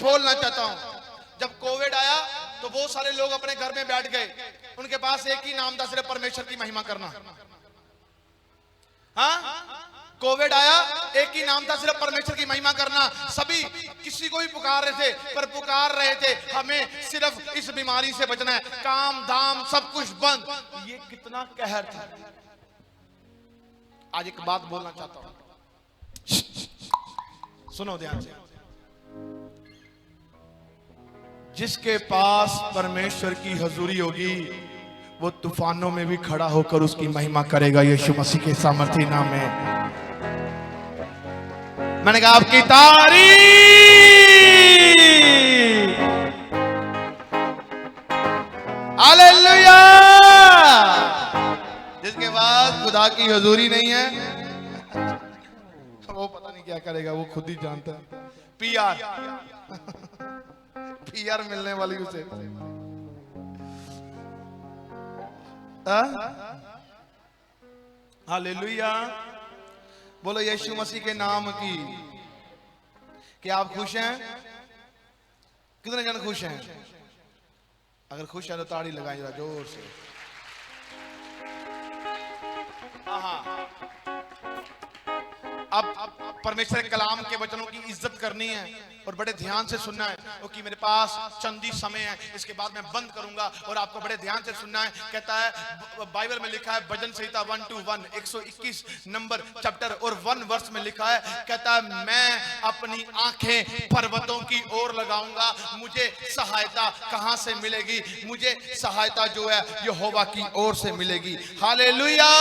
बोलना चाहता हूं, जब कोविड आया तो बहुत सारे लोग अपने घर में बैठ गए, उनके पास एक ही नाम था, सिर्फ परमेश्वर की महिमा करना। हाँ, कोविड आया, एक ही नाम था, सिर्फ परमेश्वर की महिमा करना। सभी किसी को भी पुकार रहे थे, पर पुकार रहे थे हमें सिर्फ इस बीमारी से बचना है, काम धाम सब कुछ बंद। ये कितना कहर था। आज एक बात बोलना चाहता हूं, सुनो ध्यान से। जिसके पास परमेश्वर की हजूरी होगी वो तूफानों में भी खड़ा होकर उसकी महिमा करेगा, यीशु मसीह के सामर्थी नाम में। मैंने कहा आपकी तारीफ, हालेलुया। जिसके पास खुदा की हजूरी नहीं है वो पता नहीं क्या करेगा, वो खुद ही जानता है। पीआर पीआर मिलने वाली उसे। हालेलुया, बोलो यीशु मसीह के नाम की। क्या आप खुश हैं? कितने जन खुश हैं? अगर खुश हैं तो ताड़ी लगाएं जरा जोर से। अब परमेश्वर के कलाम के वचनों की इज्जत करनी है और बड़े ध्यान से सुनना है, क्योंकि मेरे पास चंद ही समय है, इसके बाद मैं बंद करूंगा और आपको बड़े ध्यान से सुनना है। कहता है बाइबल में लिखा है, भजन संहिता 121 121 नंबर चैप्टर और 1 वर्ष में लिखा है, कहता है मैं अपनी आंखें पर्वतों की ओर लगाऊंगा, मुझे सहायता कहां से मिलेगी? मुझे सहायता जो है यहोवा की ओर से मिलेगी। हालेलुया।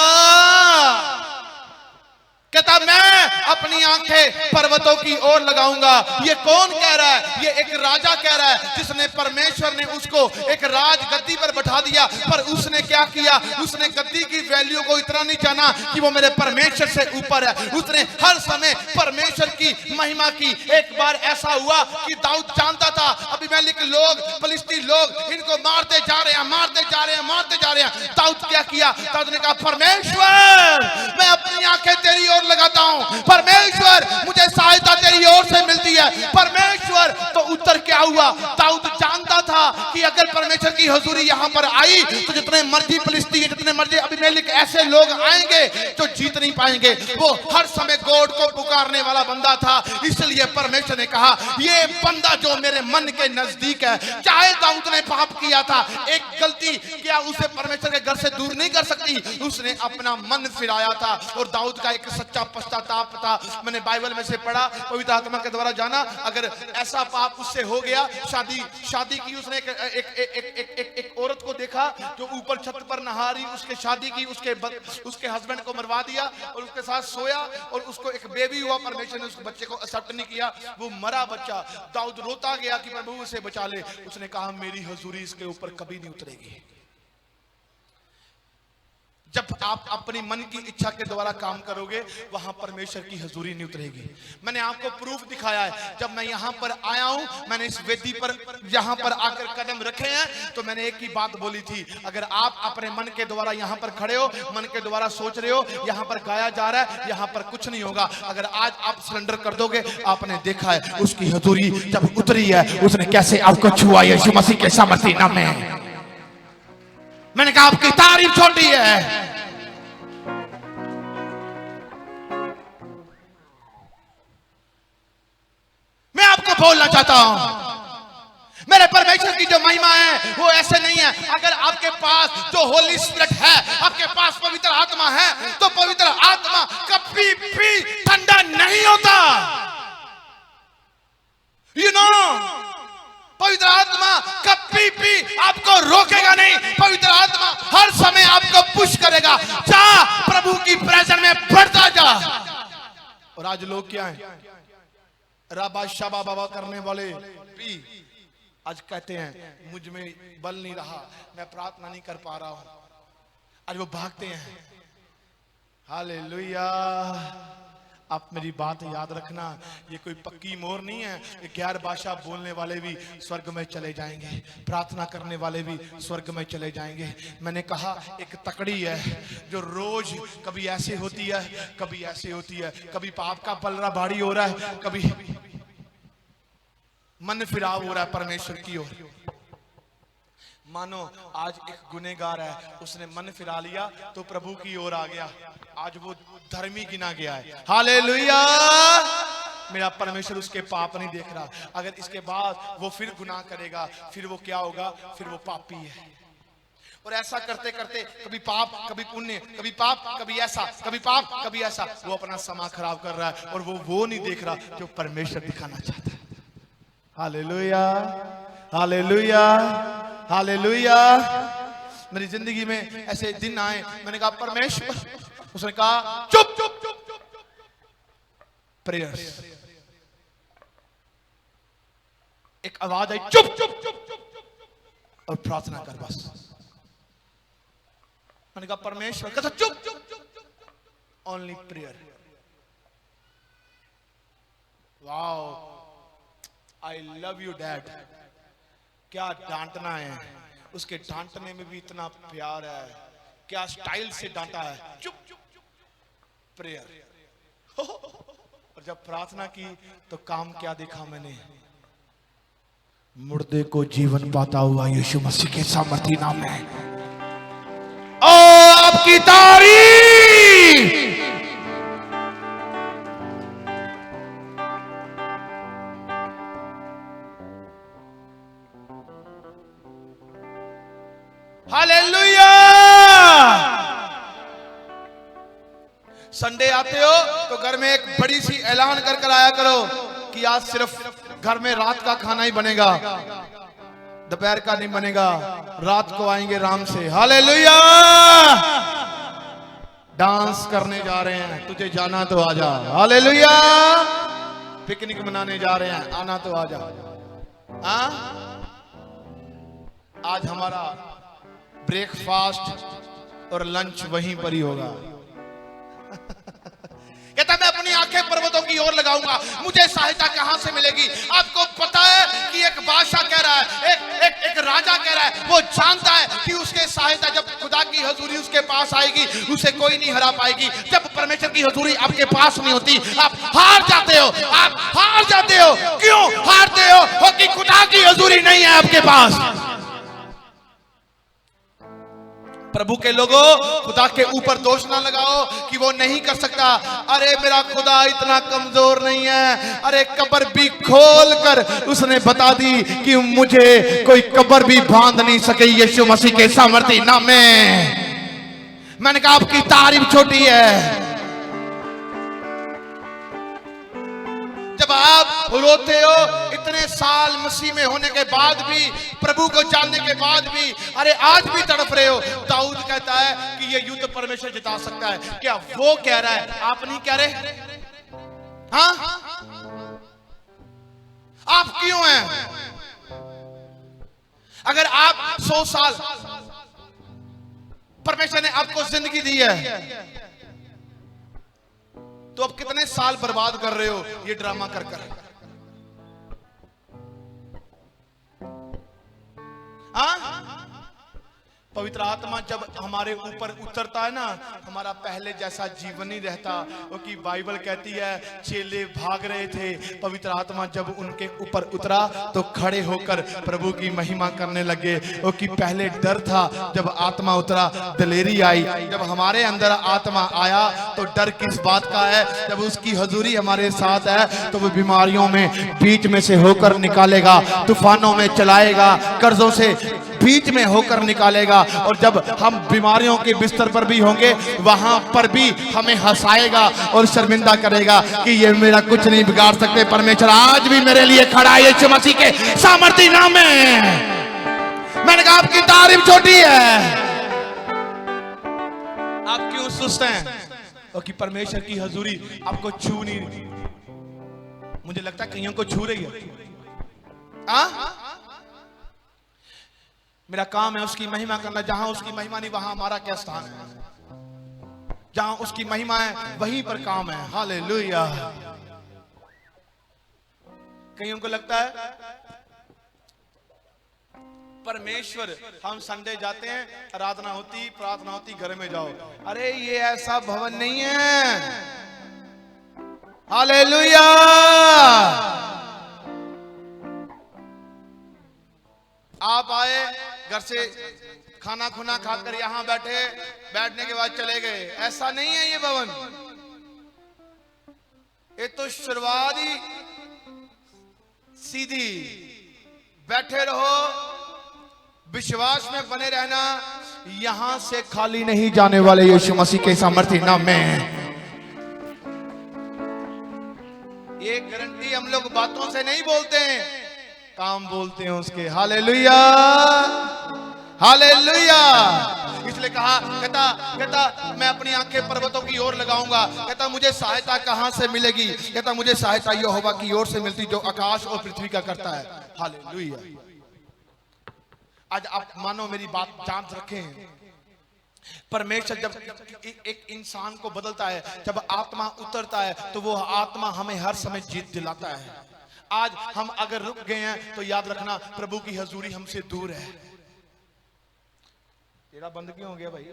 कहता मैं अपनी आंखें पर्वतों की ओर लगाऊंगा। ये कौन कह रहा है? ये एक राजा कह रहा है, जिसने परमेश्वर ने उसको एक राज गद्दी पर बैठा दिया, पर उसने क्या किया? उसने गद्दी की वैल्यू को इतना नहीं जाना कि वो मेरे परमेश्वर से ऊपर है। उसने हर समय परमेश्वर की महिमा की। एक बार ऐसा हुआ कि दाऊद जानता था अबीमेलेक लोग, फिलिस्ती लोग इनको मारते जा रहे हैं, मारते जा रहे हैं, मारते जा रहे हैं। दाऊद क्या किया? दाऊद ने कहा परमेश्वर मैं अपनी आंखें तेरी ओर लगाता हूं, परमेश्वर मुझे सहायता तेरी ओर से मिलती है, परमेश्वर। तो उत्तर क्या हुआ? दाऊद जानता था कि अगर परमेश्वर की हुजूरी यहां पर आई तो जितने मर्जी फिलिस्ती, जितने मर्जी अबीमेलेक ऐसे लोग आएंगे जो जीत नहीं पाएंगे। वो हर समय गॉड को पुकारने वाला बंदा था, इसलिए परमेश्वर ने कहा ये बंदा जो मेरे मन के नजदीक है। चाहे दाऊद ने पाप किया था, एक गलती क्या उसे परमेश्वर के घर से दूर नहीं कर सकती? उसने अपना मन फिराया था और दाऊद का एक सच्चा पश्चाताप था। मैंने बाइबल में से पढ़ा, पवित्र आत्मा के द्वारा जाना, अगर ऐसा पाप उससे हो गया, शादी की उसने एक औरत को देखा जो ऊपर छत पर नहा रही, उसके शादी की, उसके हस्बैंड को मरवा दिया और उसके साथ सोया और उसको एक बेबी हुआ। परमेश्वर ने उस बच्चे को एक्सेप्ट नहीं किया, वो मरा बच्चा। दाऊद रोता गया कि प्रभु उसे बचा ले। उसने कहा मेरी हुजूरी इसके ऊपर कभी नहीं उतरेगी। जब आप अपनी मन की इच्छा के द्वारा काम करोगे वहां परमेश्वर की हुजूरी नहीं उतरेगी। मैंने आपको प्रूफ दिखाया है। जब मैं यहां पर आया हूं, मैंने इस वेदी पर यहां पर आकर कदम रखे हैं, तो मैंने एक ही बात बोली थी, अगर आप अपने मन के द्वारा यहां पर खड़े हो, मन के द्वारा सोच रहे हो यहां पर गाया जा रहा है, यहां पर कुछ नहीं होगा। अगर आज आप सरेंडर कर दोगे, आपने देखा है उसकी हुजूरी जब उतरी है, उसने कैसे आपको छुआ यीशु मसीह के सामर्थी नाम में। मैंने कहा आपकी तारीफ छोटी है। मैं आपको बोलना चाहता हूं, मेरे परमेश्वर की जो महिमा है वो ऐसे नहीं है। अगर आपके पास जो होली स्पिरिट है, आपके पास पवित्र आत्मा है, तो पवित्र आत्मा कभी भी ठंडा नहीं होता। पवित्र आत्मा कभी भी आपको रोकेगा नहीं। पवित्र आत्मा हर समय आपको पुश करेगा, जा प्रभु की प्रेजेंस में बढ़ता जा। और आज लोग क्या है, राबा शाबा बाबा करने वाले भी आज कहते हैं मुझ में बल नहीं रहा, मैं प्रार्थना नहीं कर पा रहा हूं। आज वो भागते हैं। हालेलुया। आप मेरी बात याद रखना, ये कोई पक्की मोर नहीं है। ये 11 भाषा बोलने वाले भी स्वर्ग में चले जाएंगे, प्रार्थना करने वाले भी स्वर्ग में चले जाएंगे। मैंने कहा एक तकड़ी है जो रोज कभी ऐसे होती है, कभी ऐसे होती है, कभी पाप का पलड़ा भारी हो रहा है, कभी मन फिराव हो रहा है परमेश्वर की ओर। मानो आज एक गुनहगार है, उसने मन फिरा लिया तो प्रभु की ओर आ गया, आज वो धर्मी गिना गया है। हालेलुया। मेरा परमेश्वर उसके पाप नहीं देख रहा। अगर इसके बाद वो फिर गुनाह करेगा, फिर वो क्या होगा? फिर वो पापी है। और ऐसा करते करते कभी पाप कभी पुण्य, कभी पाप कभी ऐसा, कभी पाप कभी ऐसा, वो अपना समय खराब कर रहा है और वो नहीं देख रहा जो परमेश्वर दिखाना चाहता है। Hallelujah, hallelujah, hallelujah. मेरी जिंदगी में ऐसे दिन आए, मैंने कहा परमेश्वर, उसने कहा चुप चुप चुप चुप चुप, प्रेयर्स। एक आवाज आई, चुप चुप चुप चुप चुप और प्रार्थना कर बस। मैंने कहा परमेश्वर, कहता चुप चुप चुप चुप, only prayer. Wow, I love you dad. क्या डांटना है, उसके डांटने में भी इतना प्यार है, क्या स्टाइल से डांटा है, चुप चुप चुप, प्रेयर। और जब प्रार्थना की तो काम क्या देखा मैंने? मुर्दे को जीवन पाता हुआ यीशु मसीह के सामर्थी नाम में। ओ आपकी तारीफ। हालेलुया। संडे आते हो तो घर में एक बड़ी सी ऐलान कर आया करो कि आज सिर्फ घर में रात का खाना ही बनेगा, दोपहर का नहीं बनेगा, रात को आएंगे आराम से। हालेलुया। डांस करने जा रहे हैं, तुझे जाना तो आजा। हालेलुया। पिकनिक मनाने जा रहे हैं, आना तो आजा। हाँ, आज हमारा ब्रेकफास्ट और लंच वहीं पर ही होगा। कहता मैं अपनी आंखें पर्वतों की ओर लगाऊंगा, मुझे सहायता कहां से मिलेगी? आपको पता है कि एक बादशाह कह रहा है, एक राजा कह रहा है, वो जानता है कि उसके सहायता जब खुदा की हजूरी उसके पास आएगी, उसे कोई नहीं हरा पाएगी। जब परमेश्वर की हजूरी आपके पास नहीं होती, आप हार जाते हो। आप हार जाते हो। क्यों हारते हो? कि खुदा की हजूरी नहीं है आपके पास। प्रभु के लोगों, खुदा के ऊपर दोष ना लगाओ कि वो नहीं कर सकता। अरे मेरा खुदा इतना कमजोर नहीं है। अरे कब्र भी खोल कर उसने बता दी कि मुझे कोई कब्र भी बांध नहीं सके यीशु मसीह के सामर्थी नाम में। मैंने कहा आपकी तारीफ छोटी है। जब आप रोते हो इतने साल मसीह में होने के बाद भी, प्रभु को जानने के बाद भी, अरे आज भी तड़प रहे हो। दाऊद कहता है कि ये युद्ध परमेश्वर जिता सकता है। क्या वो कह रहा है, आप नहीं कह रहे? हाँ, आप क्यों हैं? अगर आप 100 साल परमेश्वर ने आपको जिंदगी दी है, तो अब कितने साल बर्बाद कर रहे हो ये ड्रामा कर कर? पवित्र आत्मा जब हमारे ऊपर उतरता है ना, हमारा पहले जैसा जीवन नहीं रहता। क्योंकि बाइबल कहती है चेले भाग रहे थे, पवित्र आत्मा जब उनके ऊपर उतरा तो खड़े होकर प्रभु की महिमा करने लगे। क्योंकि पहले डर था, जब आत्मा उतरा दिलेरी आई। जब हमारे अंदर आत्मा आया तो डर किस बात का है? जब उसकी हजूरी हमारे साथ है तो वो बीमारियों में बीच में से होकर निकालेगा, तूफानों में चलाएगा, कर्जों से बीच में होकर निकालेगा। और जब हम बीमारियों के बिस्तर पर भी होंगे, वहां पर भी हमें हंसाएगा और शर्मिंदा करेगा कि ये मेरा कुछ नहीं बिगाड़ सकते, परमेश्वर आज भी मेरे लिए खड़ा है यीशु मसीह के सामर्थी नाम में। मैंने कहा आपकी तारीफ छोटी है। आप क्यों सुस्त हैं? क्योंकि परमेश्वर की हजूरी आपको छू नहीं, मुझे लगता है कईयों को छू रही है। मेरा काम है उसकी महिमा करना। जहां उसकी महिमा नहीं वहां हमारा क्या स्थान है? जहां उसकी महिमा है वहीं पर काम है। हालेलुया। कईयों को लगता है परमेश्वर, हम संडे जाते हैं, आराधना होती, प्रार्थना होती, घर में जाओ। अरे ये ऐसा भवन नहीं है। हालेलुया। आप आए घर से खाना खुना खाकर यहाँ बैठे, बैठने के बाद चले गए, ऐसा नहीं है ये भवन। ये तो शुरुआत ही सीधी, बैठे रहो, विश्वास में बने रहना, यहां से खाली नहीं जाने वाले यीशु मसीह के सामर्थ्य नाम में। ये गारंटी हम लोग बातों से नहीं बोलते हैं, काम बोलते हैं उसके। Hallelujah hallelujah. इसलिए कहा, कहता मैं अपनी आंखें पर्वतों की ओर लगाऊंगा। कहता मुझे सहायता कहां से मिलेगी? कहता मुझे सहायता यहोवा की ओर से मिलती जो आकाश और पृथ्वी का करता है। हालेलुया। आज आप मानो मेरी बात जान रखें, परमेश्वर जब एक इंसान को बदलता है, जब आत्मा उतरता है, तो वो आत्मा हमें हर समय जीत दिलाता है। आज हम अगर रुक गए हैं तो याद रखना प्रभु की हजूरी हमसे दूर है। तेरा बंद क्यों हो गया भाई?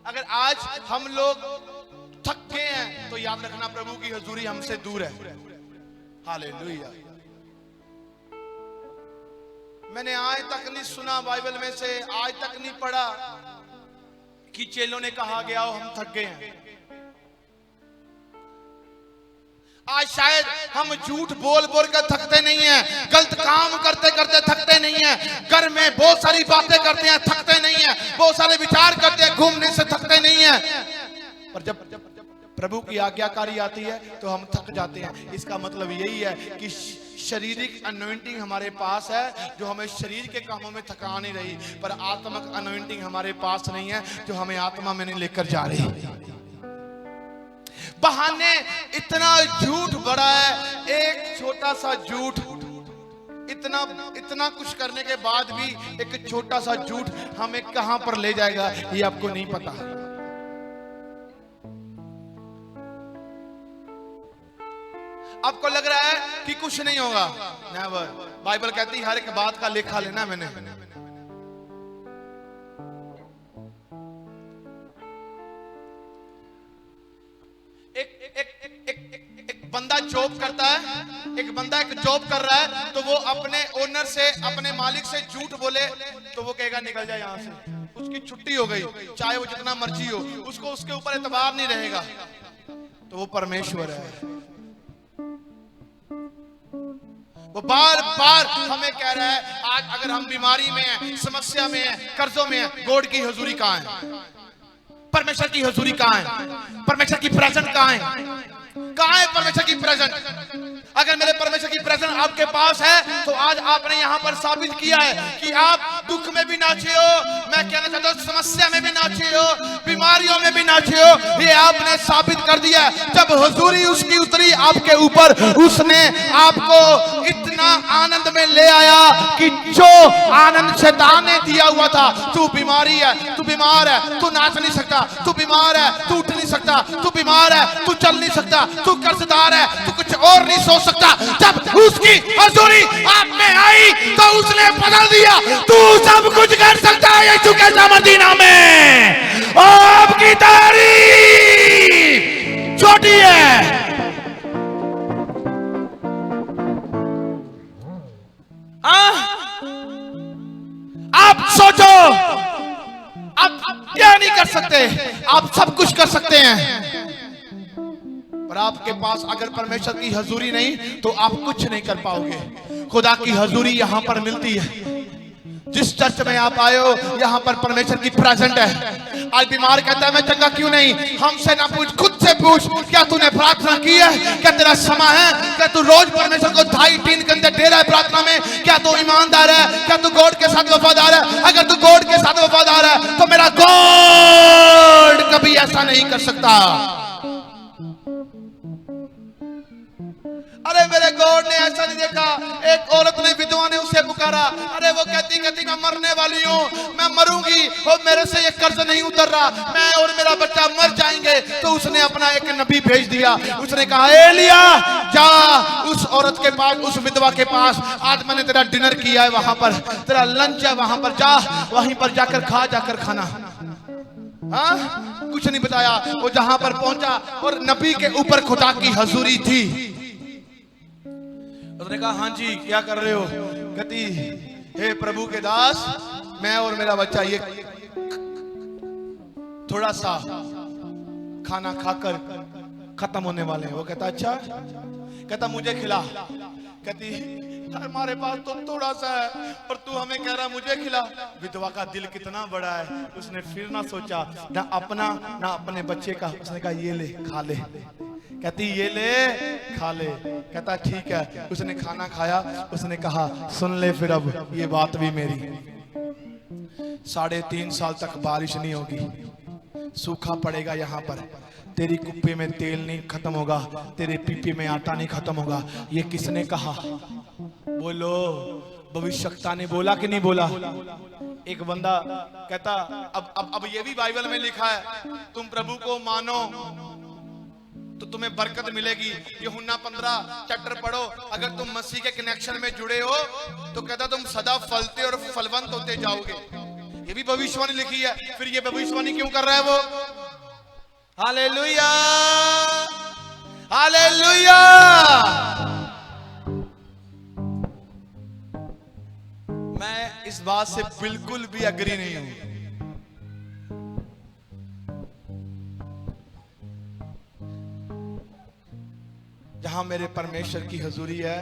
अगर आज हम लोग थक गए हैं तो याद रखना प्रभु की हजूरी हमसे दूर है। हालेलुया। मैंने आज तक नहीं सुना बाइबल में से, आज तक नहीं पढ़ा कि चेलों ने कहा गया हो हम थक गए हैं। आज शायद हम झूठ बोल बोल कर थकते नहीं हैं, गलत काम करते करते थकते नहीं हैं, घर में बहुत सारी बातें करते हैं थकते नहीं हैं, बहुत सारे विचार करते हैं घूमने से थकते नहीं हैं। पर जब प्रभु की आज्ञाकारी आती है तो हम थक जाते हैं। इसका मतलब यही है कि शारीरिक अनॉइंटिंग हमारे पास है जो हमें शरीर के कामों में थका नहीं रही, पर आत्मिक अनॉइंटिंग हमारे पास नहीं है जो हमें आत्मा में नहीं लेकर जा रही। बहाने इतना झूठ बड़ा है, एक छोटा सा झूठ, इतना कुछ करने के बाद भी एक छोटा सा झूठ हमें कहां पर ले जाएगा ये आपको नहीं पता। आपको लग रहा है कि कुछ नहीं होगा, नेवर। बाइबल कहती है हर एक बात का लेखा लेना मैंने। एक बंदा जॉब करता है, एक बंदा एक जॉब कर रहा है, तो वो अपने ओनर से, अपने मालिक से झूठ बोले तो वो कहेगा निकल जाए यहां से, उसकी छुट्टी हो गई, चाहे वो जितना मर्जी हो, उसको उसके ऊपर एतबार नहीं रहेगा। तो वो परमेश्वर है। वो बार बार हमें कह रहा है, आज अगर हम बीमारी में हैं, समस्या में हैं, कर्जों में हैं, गॉड की हजूरी कहां है? परमेश्वर की हजूरी कहां है? परमेश्वर की प्रेजेंट कहां है? कहां है परमेश्वर की प्रेजेंट? अगर मेरे परमेश्वर की प्रेजेंट आपके पास है तो आज आपने यहां पर साबित किया है कि आप दुख में भी नाचे हो, मैं कहना चाहता हूं समस्या में भी नाचे हो, बीमारियों में भी नाचे हो। ये आपने साबित कर दिया। जब हुजूरी उसकी उतरी आपके ऊपर, उसने आपको इतना आनंद में ले आया कि जो आनंद शैतान ने दिया हुआ था, तू बीमारी है, तू बीमार है, तू नाच नहीं सकता, तू बीमार है, तू उठ नहीं सकता, तू बीमार है, तू चल नहीं सकता, तू कर्जदार है, तू कुछ और नहीं सोच सकता, जब उसकी हजूरी आप में आई तो उसने बदल दिया। तू सब कुछ कर सकता है यीशु के सामर्थ्य नाम में। आपकी तारीफ छोटी है। आप सोचो आप क्या नहीं कर सकते, आप सब कुछ कर सकते हैं, पर आपके पास अगर परमेश्वर की हजूरी नहीं तो आप कुछ नहीं कर पाओगे। खुदा की हजूरी यहां पर मिलती है। जिस चर्च में आप आए हो यहां पर परमेश्वर की प्रेजेंट है। आज बीमार कहता है मैं चंगा क्यों नहीं? हमसे ना पूछ, खुद से पूछ, क्या तूने प्रार्थना की है? क्या तेरा समय है? क्या तू रोज परमेश्वर को 2.5-3 घंटे दे रहा है प्रार्थना में? क्या तू ईमानदार है? क्या तू गॉड के साथ वफादार है? अगर तू गॉड के साथ वफादार है तो मेरा गॉड कभी ऐसा नहीं कर सकता। अरे मेरे गॉड ने ऐसा नहीं देखा। एक औरत ने, विधवा ने उसे पुकारा, अरे वो कहती मैं मरने वाली हूँ, मैं मरूंगी और मेरे से ये कर्ज नहीं उतर रहा, मैं और मेरा बच्चा मर जाएंगे। तो उसने अपना एक नबी भेज दिया। उसने कहा एलिया जा उस औरत के पास, उस विधवा के पास, आज मैंने तेरा डिनर किया है, वहां पर तेरा लंच है, वहां पर जा, वहीं पर जाकर खा, जाकर खाना। हाँ, कुछ नहीं बताया। वो जहां पर पहुंचा और नबी के ऊपर खुदा की हजूरी थी। उसने कहा हाँ जी क्या कर रहे हो? कहती हे प्रभु के दास, मैं और मेरा बच्चा ये थोड़ा सा खाना खाकर खत्म होने वाले हैं। वो कहता अच्छा, कहता मुझे खिला। कहती हमारे पास तो थोड़ा सा है और तू हमें कह रहा मुझे खिला। विधवा का दिल कितना बड़ा है, उसने फिर ना सोचा ना अपना ना अपने बच्चे का। उसने कहा ये ले खा ले। कहती ये ले खा ले। कहता ठीक है। उसने खाना खाया। उसने कहा सुन ले फिर अब ये बात भी मेरी, 3.5 साल तक बारिश नहीं होगी, सूखा पड़ेगा यहाँ पर, तेरी कुप्पी में तेल नहीं खत्म होगा, तेरे पीपे में आटा नहीं खत्म होगा। ये किसने कहा? बोलो, भविष्यवक्ता ने बोला कि नहीं बोला? एक बंदा कहता अब ये भी बाइबल में लिखा है, तुम प्रभु को मानो तो तुम्हें बरकत मिलेगी। यूहन्ना 15 चैप्टर पढ़ो। अगर तुम मसीह के कनेक्शन में जुड़े हो तो कहता तुम सदा फलते और फलवंत होते जाओगे। ये भी भविष्यवाणी लिखी है। फिर ये भविष्यवाणी क्यों कर रहा है वो? Hallelujah, hallelujah. मैं इस बात से बिल्कुल भी एग्री नहीं हूं। जहां मेरे परमेश्वर की हजूरी है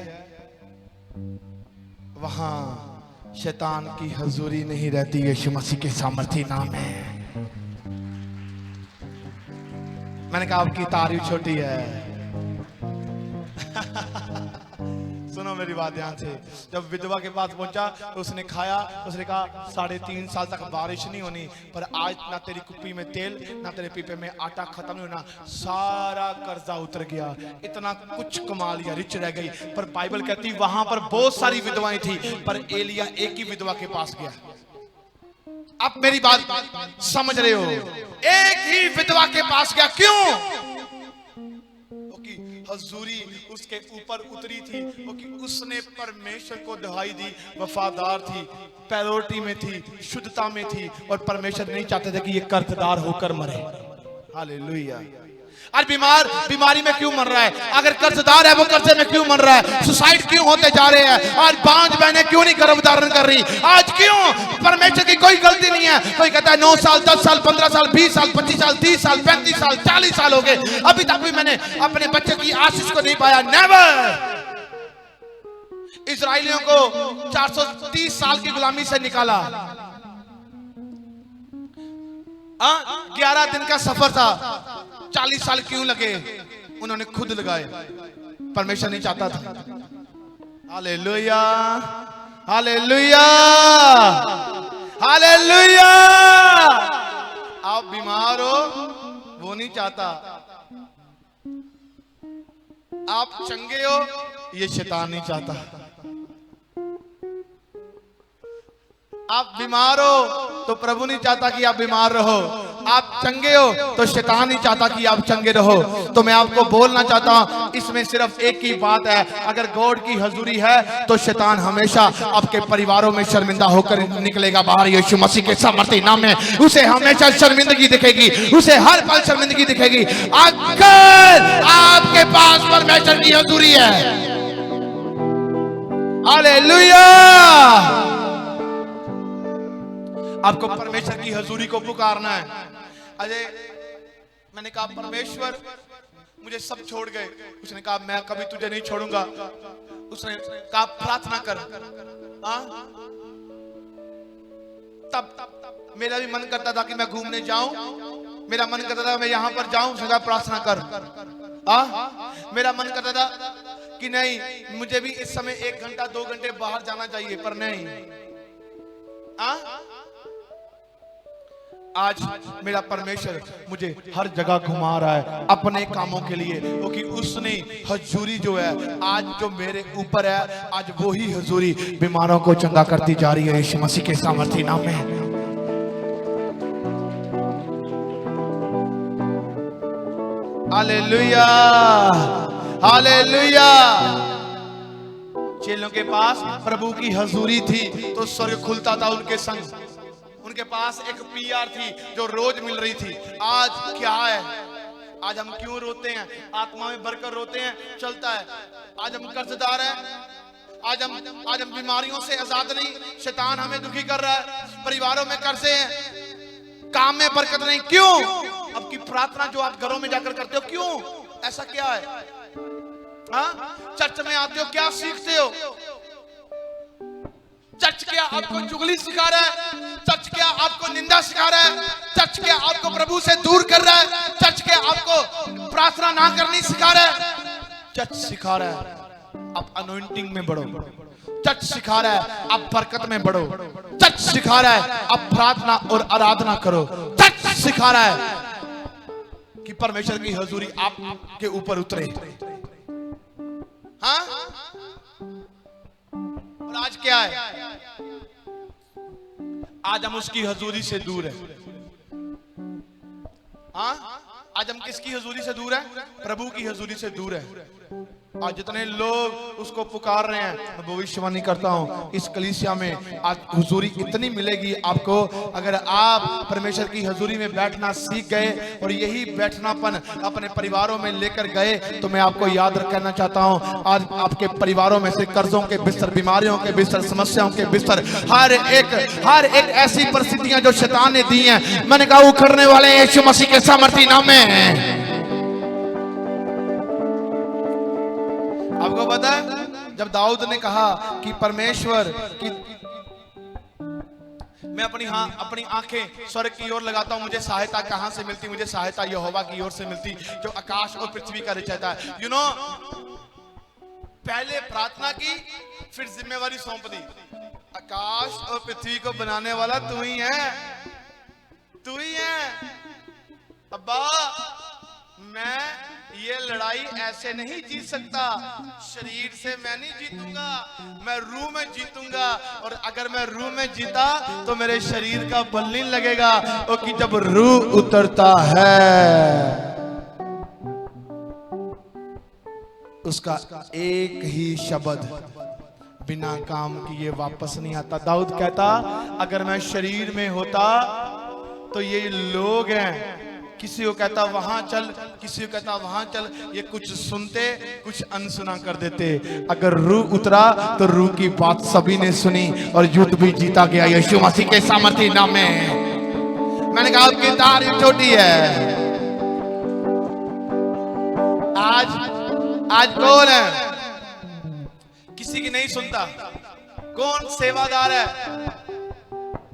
वहां शैतान की हजूरी नहीं रहती। यीशु मसीह के सामर्थी नाम है। मैंने कहा आपकी तारीफ छोटी है। सुनो मेरी बात ध्यान से। जब विधवा के पास पहुंचा तो उसने खाया। उसने कहा 3.5 साल तक बारिश नहीं होनी, पर आज ना तेरी कुप्पी में तेल ना तेरे पीपे में आटा खत्म नहीं होना। सारा कर्जा उतर गया, इतना कुछ कमा लिया, रिच रह गई। पर बाइबल कहती वहां पर बहुत सारी विधवाएं थी, पर एलिया एक ही विधवा के पास गया। आप मेरी बात समझ रहे हो? एक ही विधवा के पास गया। क्यों? हजूरी उसके ऊपर उतरी थी, क्योंकि उसने परमेश्वर को दुहाई दी, वफादार थी, प्रायोरिटी में थी, शुद्धता में थी, और परमेश्वर नहीं चाहते थे कि ये कर्जदार होकर मरे। हालेलुया। और बीमारी में क्यों मर रहा है? अगर कर्जदार है वो कर्जे में क्यों मर रहा है? सुसाइड क्यों होते जा रहे हैं? आज 5 बहनें क्यों नहीं गर्भ धारण कर रही? आज क्यों? परमेश्वर की कोई गलती नहीं है। कोई कहता है 9 साल 10 साल 15 साल 20 साल 25 साल 30 साल 35 साल 40 साल हो गए, अभी तक भी मैंने अपने बच्चे की आशीष को नहीं पाया। नेवर। इजराइलियों को 430 साल की गुलामी से निकाला। 11 दिन का सफर था, 40 साल क्यों लगे? उन्होंने खुद लगाए। परमेश्वर नहीं चाहता था। Hallelujah, hallelujah, hallelujah. आप बीमार हो वो नहीं चाहता। आप चंगे हो ये शैतान नहीं चाहता। आप बीमार हो तो प्रभु नहीं चाहता कि आप बीमार रहो। आप चंगे हो तो शैतान नहीं चाहता कि आप चंगे रहो। तो मैं आपको बोलना चाहता हूं, इसमें सिर्फ एक ही बात है, अगर गॉड की हजूरी है तो शैतान हमेशा आपके परिवारों में शर्मिंदा होकर निकलेगा बाहर। यीशु मसीह के सामर्थी नाम में उसे हमेशा शर्मिंदगी दिखेगी, उसे हर पल शर्मिंदगी दिखेगी। अगर आपके पास परमेश्वर की हजूरी है। हालेलुया। आपको परमेश्वर की हजूरी को पुकारना है। अजय, मैंने कहा परमेश्वर मुझे सब छोड़ गए। उसने कहा मैं कभी तुझे नहीं छोड़ूंगा। उसने कहा प्रार्थना कर। तब मेरा भी मन करता था कि मैं घूमने जाऊं, मेरा मन करता था मैं यहां पर जाऊं। उसने कहा प्रार्थना कर। मेरा मन करता था कि नहीं, मुझे भी इस समय 1 घंटा 2 घंटे बाहर जाना चाहिए, पर नहीं। आज मेरा परमेश्वर मुझे हर जगह घुमा रहा है अपने कामों के लिए, क्योंकि उसने हजूरी जो है आज जो मेरे ऊपर है, आज वो ही हजूरी बीमारों को चंगा करती जा रही है। यीशु मसीह के सामर्थी नाम में। Hallelujah, hallelujah. चेलों के पास प्रभु की हजूरी थी तो स्वर्ग खुलता था उनके संग। उनके पास एक पीआर थी जो रोज मिल रही थी। आज क्या है? आज हम क्यों रोते हैं? आत्मा में भरकर रोते हैं, चलता है। आज हम कर्जदार हैं, आज हम बीमारियों से आजाद नहीं, शैतान हमें दुखी कर रहा है, परिवारों में कर्जे हैं, काम में बरकत नहीं। क्यों? अब की प्रार्थना जो आप घरों में जाकर करते हो, क्यों? ऐसा क्या है? हाँ, चर्च में आते हो, क्या सीखते हो? चर्च क्या आपको चुगली सिखा रहा है? चर्च क्या आपको निंदा सिखा रहा है? चर्च क्या आपको प्रभु से दूर कर रहा है? चर्च क्या आपको प्रार्थना ना करनी सिखा रहा है? चर्च सिखा रहा है आप अनॉइंटिंग में बढ़ो। चर्च सिखा रहा है आप बरकत में बढ़ो। चर्च सिखा रहा है आप प्रार्थना और आराधना करो। चर्च सिखा रहा है कि परमेश्वर की हजूरी आपके ऊपर उतरे। हाँ, और आज क्या है? आज हम उसकी हजूरी से दूर है। हाँ, आज हम किसकी हजूरी से दूर है? प्रभु की हजूरी से दूर है। आज जितने लोग उसको पुकार रहे हैं, मैं भविष्यवाणी करता हूं इस कलीसिया में आज हुजूरी इतनी मिलेगी आपको, अगर आप परमेश्वर की हुजूरी में बैठना सीख गए और यही बैठनापन अपने परिवारों में लेकर गए, तो मैं आपको याद रखना चाहता हूं, आज आपके परिवारों में से कर्जों के बिस्तर, बीमारियों के बिस्तर, समस्याओं के बिस्तर, हर एक ऐसी परिस्थितियां जो शैतान ने दी हैं, मैंने कहा उखड़ने वाले यीशु मसीह के सामर्थी नाम में। आपको पता है जब दाऊद ने कहा कि परमेश्वर की मैं अपनी आंखें स्वर्ग की ओर लगाता हूं, मुझे सहायता कहां से मिलती? मुझे सहायता यहोवा की ओर से मिलती जो आकाश और पृथ्वी का रचयिता है। यू नो, पहले प्रार्थना की, फिर जिम्मेवारी सौंप दी। आकाश और पृथ्वी को बनाने वाला तू ही है, तू ही है। अब्बा, मैं ये लड़ाई ऐसे नहीं जीत सकता, शरीर से मैं नहीं जीतूंगा, मैं रूह में जीतूंगा। और अगर मैं रूह में जीता तो मेरे शरीर का बल नहीं लगेगा, क्योंकि जब रूह उतरता है उसका एक ही शब्द बिना काम किए वापस नहीं आता। दाऊद कहता अगर मैं शरीर में होता तो ये लोग हैं, किसी को कहता वहां चल, किसी को कहता वहां चल, ये कुछ सुनते कुछ अनसुना कर देते। अगर रूह उतरा तो रूह की बात सभी ने सुनी और युद्ध भी जीता गया यीशु मसीह के सामर्थी नाम में। मैंने कहा आपकी तारीफ छोटी है। आज कौन है किसी की नहीं सुनता? कौन सेवादार है?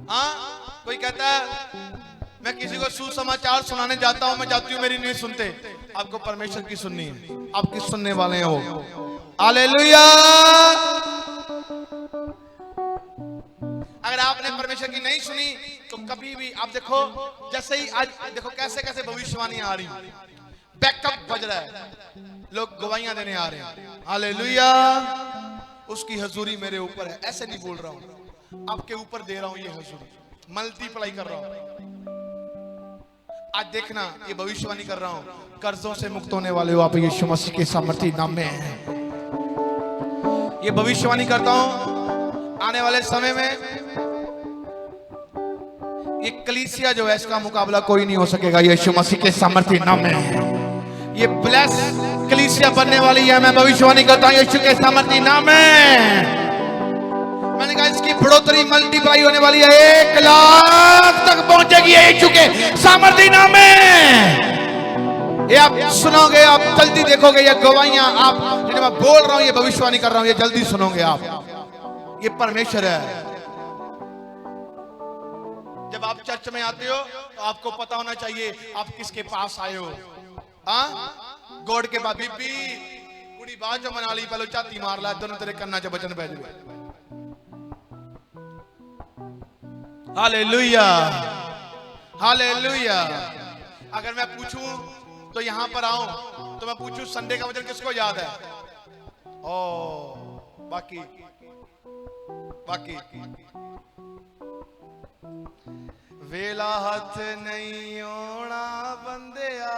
हाँ, कोई कहता है मैं किसी को सुसमाचार सुनाने जाता हूं, मैं जाती हूं, मेरी नहीं सुनते। आपको परमेश्वर की सुननी है, आप किस सुनने वाले हैं वो? हालेलुया। अगर आपने परमेश्वर की नहीं सुनी तो कभी भी आप देखो, जैसे ही आज देखो कैसे कैसे भविष्यवाणी आ रही, बैकअप बज रहा है, लोग गवाहियां देने आ रहे हैं। हालेलुया। उसकी हजूरी मेरे ऊपर है, ऐसे नहीं बोल रहा हूं, आपके ऊपर दे रहा हूं ये हजूरी, मल्टीप्लाई कर रहा हूं। आज देखना, ये भविष्यवाणी कर रहा हूं, कर्जों से मुक्त होने वाले हो आप यीशु मसीह के सामर्थी नाम में। ये भविष्यवाणी करता हूं आने वाले समय में ये कलीसिया जो है इसका मुकाबला कोई नहीं हो सकेगा यीशु मसीह के सामर्थी नाम में। ये ब्लेस कलीसिया बनने वाली है, मैं भविष्यवाणी करता हूं यीशु के सामर्थी नाम में। मैंने कहा इसकी बढ़ोतरी मल्टीप्लाई होने वाली है, 1 लाख तक पहुंचेगी यीशु के सामर्थी नाम में। ये आप सुनोगे, आप जल्दी देखोगे, ये गवाहियां आप जिन्हें मैं बोल रहा हूं, ये भविष्यवाणी कर रहा हूं, ये जल्दी सुनोगे आप। ये परमेश्वर है। जब आप चर्च में आते हो तो आपको पता होना चाहिए आप किसके पास आए हो। हाँ, गॉड के बाद बीबी कुड़ी बात जो मना ली, पहले चाती मार ला, दोनों तेरे कन्ना च बचन पै जाए। Hallelujah, hallelujah. अगर मैं पूछूं तो यहां पर आऊं तो मैं पूछूं संडे का वचन किसको याद है? ओ बाकी वेला हथ नहीं होना बंदिया,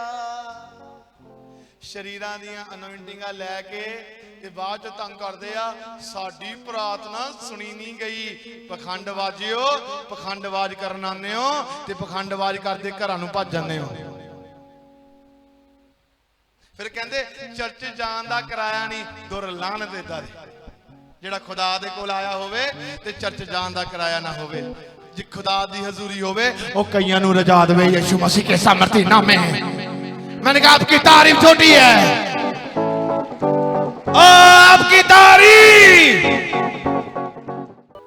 शरीरां दियां अनॉइंटिंगां लैके ते बाद च तंग करदे आ, साडी प्रार्थना सुनी नहीं गई। पखंडबाजियो, पखंडबाज करन आने हो ते पखंडबाज करदे घरां नूं भज जांदे हो। फिर कहंदे चर्च जाण दा किराया नहीं, दुर लानत देता। ਜਿਹੜਾ ਖੁਦਾ ਦੇ ਕੋਲ ਆਇਆ ਹੋਵੇ ਤੇ ਚਰਚ ਜਾਣ ਦਾ ਕਿਰਾਇਆ ਨਾ ਹੋਵੇ ਜੇ ਖੁਦਾ ਦੀ ਹਜ਼ੂਰੀ ਹੋਵੇ ਉਹ ਕਈਆਂ ਨੂੰ ਰਜਾ ਦੇਵੇ ਯीशु मसीह के सामर्थी नाम में मैंने कहा आपकी तारीफ छोटी है आपकी तारीफ